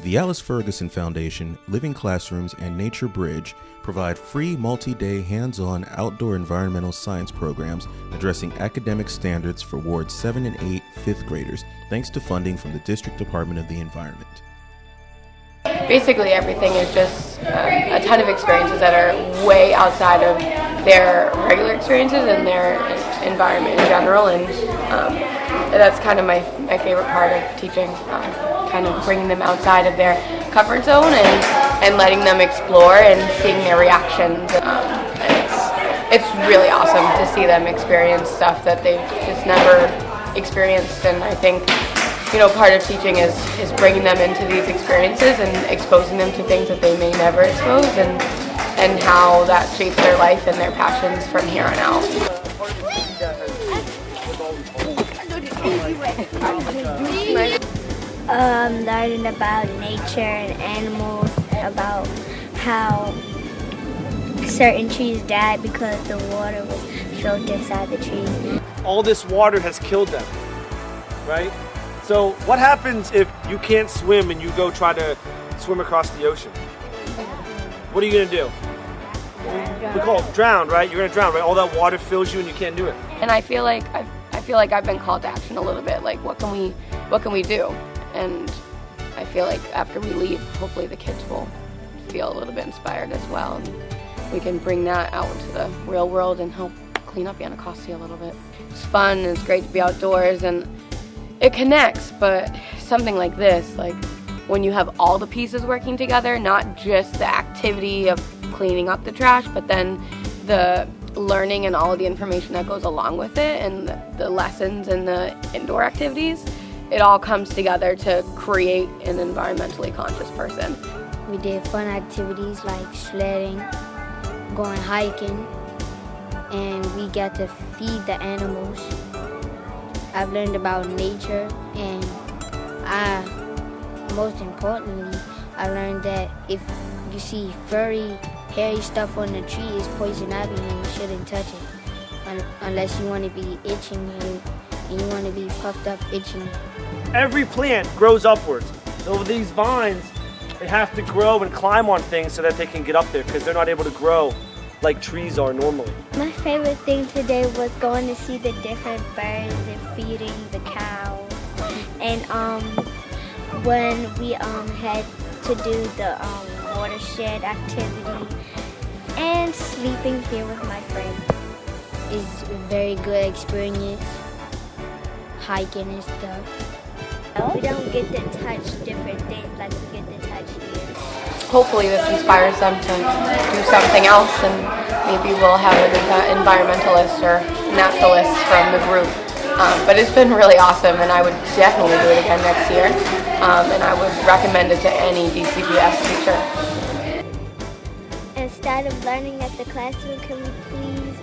The Alice Ferguson Foundation, Living Classrooms, and Nature Bridge provide free multi-day hands-on outdoor environmental science programs addressing academic standards for Wards 7 and 8 fifth graders, thanks to funding from the District Department of the Environment. Basically everything is just a ton of experiences that are way outside of their regular experiences and their environment in general, and that's kind of my favorite part of teaching, kind of bringing them outside of their comfort zone and letting them explore and seeing their reactions. It's really awesome to see them experience stuff that they've just never experienced, and I think part of teaching is bringing them into these experiences and exposing them to things that they may never expose, and how that shapes their life and their passions from here on out. Learning about nature and animals, about how certain trees died because the water was filtered inside the trees. All this water has killed them, right? So what happens if you can't swim and you go try to swim across the ocean? What are you going to do? We call it drown, right? You're going to drown, right? All that water fills you and you can't do it. And I feel like I've been called to action a little bit. Like, what can we do? And I feel like after we leave, hopefully the kids will feel a little bit inspired as well. And we can bring that out into the real world and help clean up Anacostia a little bit. It's fun, and it's great to be outdoors, and it connects, but something like this, like when you have all the pieces working together, not just the activity of cleaning up the trash, but then the learning and all of the information that goes along with it, and the lessons and the indoor activities, it all comes together to create an environmentally conscious person. We did fun activities like sledding, going hiking, and we got to feed the animals. I've learned about nature, and most importantly, I learned that if you see furry, hairy stuff on the tree, it's poison ivy and you shouldn't touch it unless you want to be itching and you want to be puffed up itching. Every plant grows upwards. So these vines, they have to grow and climb on things so that they can get up there, because they're not able to grow like trees are normally. My favorite thing today was going to see the different birds and feeding the cows. And when we had to do the watershed activity and sleeping here with my friend is a very good experience, hiking and stuff. We don't get to touch different things like we get to touch here. Hopefully this inspires them to do something else, and maybe we'll have an environmentalist or naturalist from the group. But it's been really awesome, and I would definitely do it again next year, and I would recommend it to any DCPS teacher. Instead of learning at the classroom, can we please